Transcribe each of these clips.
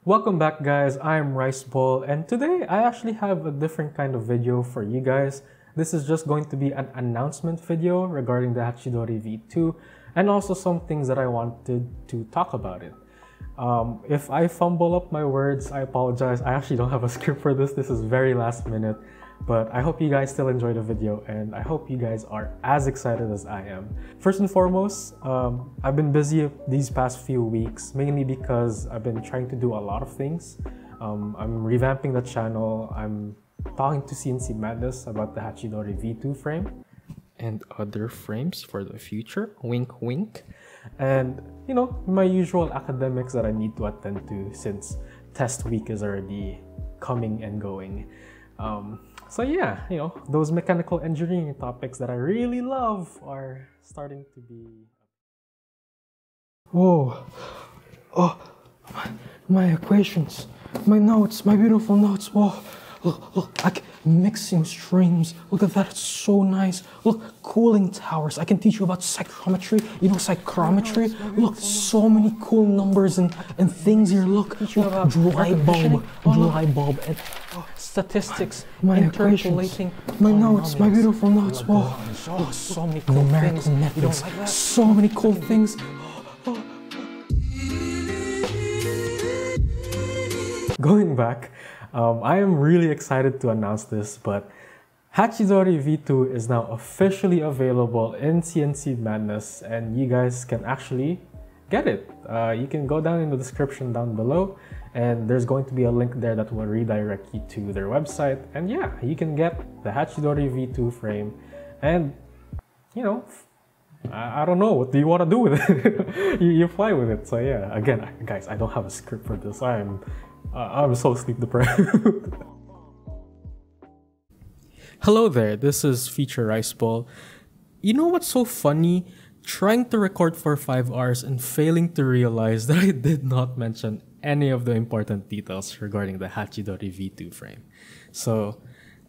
Welcome back, guys. I'm Rice Bowl, and today I actually have a different kind of video for you guys. This is just going to be an announcement video regarding the Hachidorii V2 and also some things that I wanted to talk about it. If I fumble up my words, I apologize. I actually don't have a script for this. This is very last minute, but I hope you guys still enjoy the video and I hope you guys are as excited as I am. First and foremost, I've been busy these past few weeks, mainly because I've been trying to do a lot of things. I'm revamping the channel. I'm talking to CNCMadness about the Hachidorii V2 frame and other frames for the future, wink wink. And you know, my usual academics that I need to attend to since test week is already coming and going. So yeah, you know, those mechanical engineering topics that I really love are starting to be... Whoa, oh, my equations, my notes, my beautiful notes, whoa. Look, mixing streams. Look at that, it's so nice. Look, cooling towers. I can teach you about psychrometry. You know psychrometry? Look, so many cool numbers and things here. Look, dry bulb, and statistics, my equations, my notes, my beautiful notes. Whoa, so many cool things. Methods, so many cool things. Going back, I am really excited to announce this, but Hachidorii V2 is now officially available in CNCMadness and you guys can actually get it. You can go down in the description down below and there's going to be a link there that will redirect you to their website, and yeah, you can get the Hachidorii V2 frame and you know, I don't know, what do you want to do with it? you fly with it. So yeah, again guys, I don't have a script for this. I'm so sleep deprived. Hello there, this is Feature Rice Bowl. You know what's so funny? Trying to record for 5 hours and failing to realize that I did not mention any of the important details regarding the Hachidorii V2 frame. So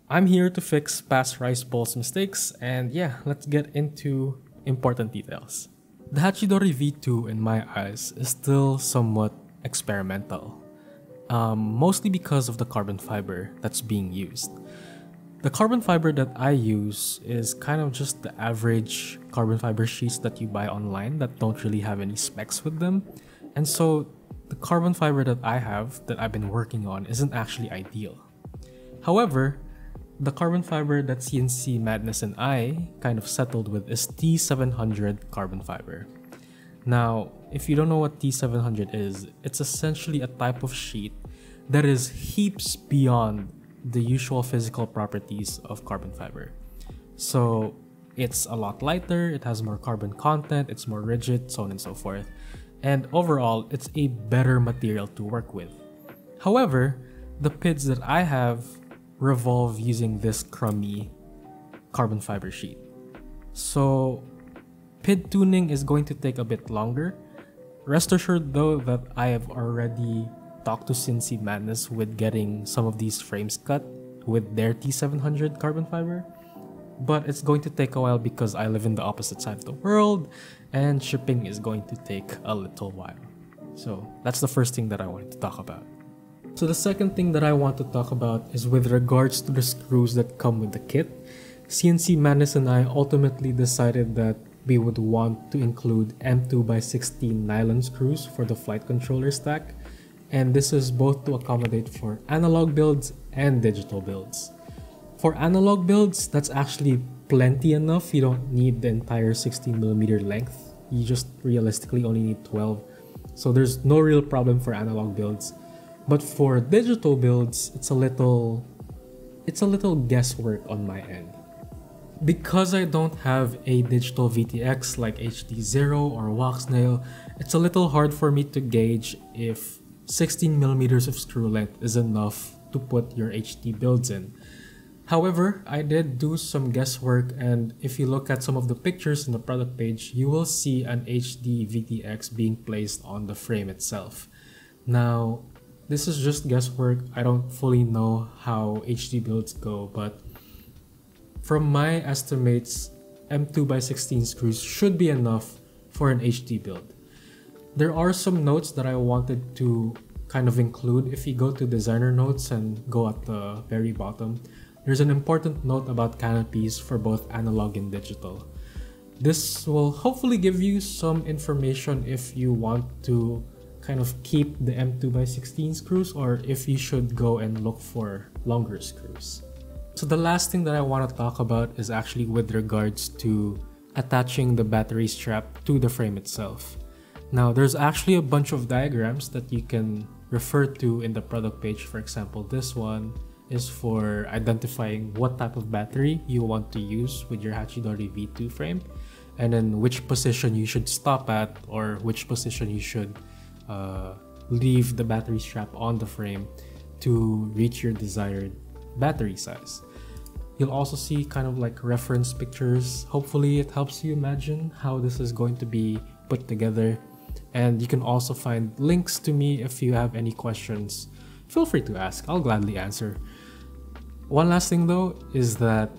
I'm here to fix past Rice Bowl's mistakes, and yeah, let's get into important details. The Hachidorii V2 in my eyes is still somewhat experimental. Mostly because of the carbon fiber that's being used. The carbon fiber that I use is kind of just the average carbon fiber sheets that you buy online that don't really have any specs with them. And so the carbon fiber that I have, that I've been working on, isn't actually ideal. However, the carbon fiber that CNCMadness and I kind of settled with is T700 carbon fiber. Now, if you don't know what T700 is, it's essentially a type of sheet that is heaps beyond the usual physical properties of carbon fiber. So it's a lot lighter, it has more carbon content, it's more rigid, so on and so forth. And overall, it's a better material to work with. However, the PIDs that I have revolve using this crummy carbon fiber sheet. So PID tuning is going to take a bit longer. Rest assured though that I have already talked to CNCMadness with getting some of these frames cut with their T700 carbon fiber. But it's going to take a while because I live in the opposite side of the world and shipping is going to take a little while. So that's the first thing that I wanted to talk about. So the second thing that I want to talk about is with regards to the screws that come with the kit. CNCMadness and I ultimately decided that we would want to include M2x16 nylon screws for the flight controller stack, and this is both to accommodate for analog builds and digital builds. For analog builds, that's actually plenty enough. You don't need the entire 16mm length, you just realistically only need 12, so there's no real problem for analog builds. But for digital builds, it's a little guesswork on my end. Because I don't have a digital VTX like HD0 or Waxnail, it's a little hard for me to gauge if 16mm of screw length is enough to put your HD builds in. However, I did do some guesswork, and if you look at some of the pictures in the product page, you will see an HD VTX being placed on the frame itself. Now, this is just guesswork. I don't fully know how HD builds go, but from my estimates, M2x16 screws should be enough for an HD build. There are some notes that I wanted to kind of include. If you go to designer notes and go at the very bottom, there's an important note about canopies for both analog and digital. This will hopefully give you some information if you want to kind of keep the M2x16 screws, or if you should go and look for longer screws. So the last thing that I want to talk about is actually with regards to attaching the battery strap to the frame itself. Now, there's actually a bunch of diagrams that you can refer to in the product page. For example, this one is for identifying what type of battery you want to use with your Hachidorii V2 frame, and then which position you should stop at, or which position you should leave the battery strap on the frame to reach your desired battery size. You'll also see kind of like reference pictures. Hopefully it helps you imagine how this is going to be put together. And you can also find links to me if you have any questions. Feel free to ask, I'll gladly answer. One last thing though is that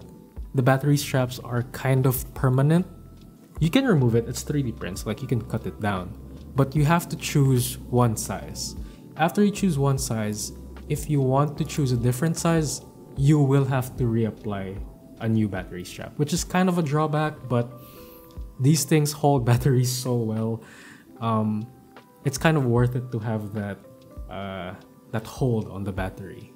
the battery straps are kind of permanent. You can remove it, it's 3D prints, like you can cut it down. But you have to choose one size. After you choose one size, if you want to choose a different size, you will have to reapply a new battery strap, which is kind of a drawback, but these things hold batteries so well. It's kind of worth it to have that that hold on the battery.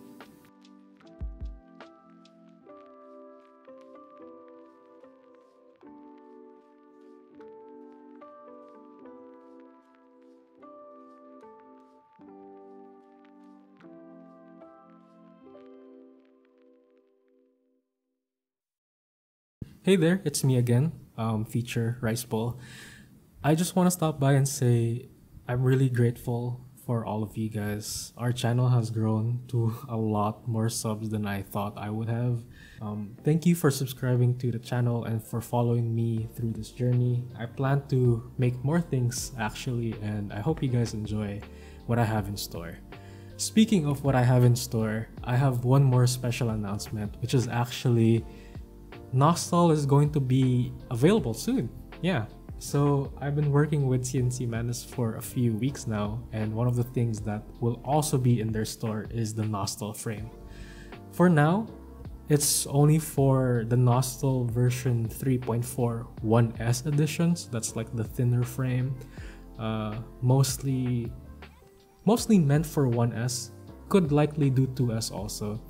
Hey there, it's me again, Feature Rice Bowl. I just want to stop by and say I'm really grateful for all of you guys. Our channel has grown to a lot more subs than I thought I would have. Thank you for subscribing to the channel and for following me through this journey. I plan to make more things actually, and I hope you guys enjoy what I have in store. Speaking of what I have in store, I have one more special announcement, which is actually Nostal is going to be available soon. Yeah. So I've been working with CNCMadness for a few weeks now, and one of the things that will also be in their store is the Nostal frame. For now, it's only for the Nostal version 3.4 1S editions. That's like the thinner frame. Mostly meant for 1S. Could likely do 2S also.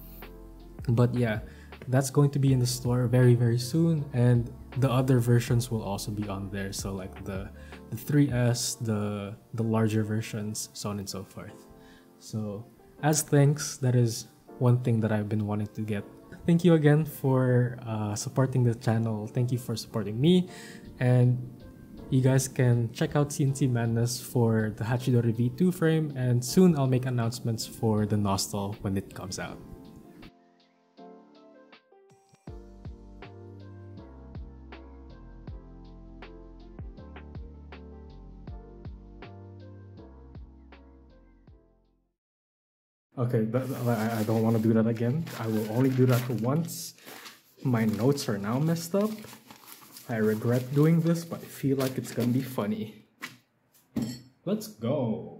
But yeah, that's going to be in the store very, very soon, and the other versions will also be on there. So like the 3S, the larger versions, so on and so forth. So as thanks, that is one thing that I've been wanting to get. Thank you again for supporting the channel. Thank you for supporting me, and you guys can check out CNCMadness for the Hachidorii V2 frame, and soon I'll make announcements for the Nostal when it comes out. Okay, I don't want to do that again. I will only do that once. My notes are now messed up. I regret doing this, but I feel like it's gonna be funny. Let's go.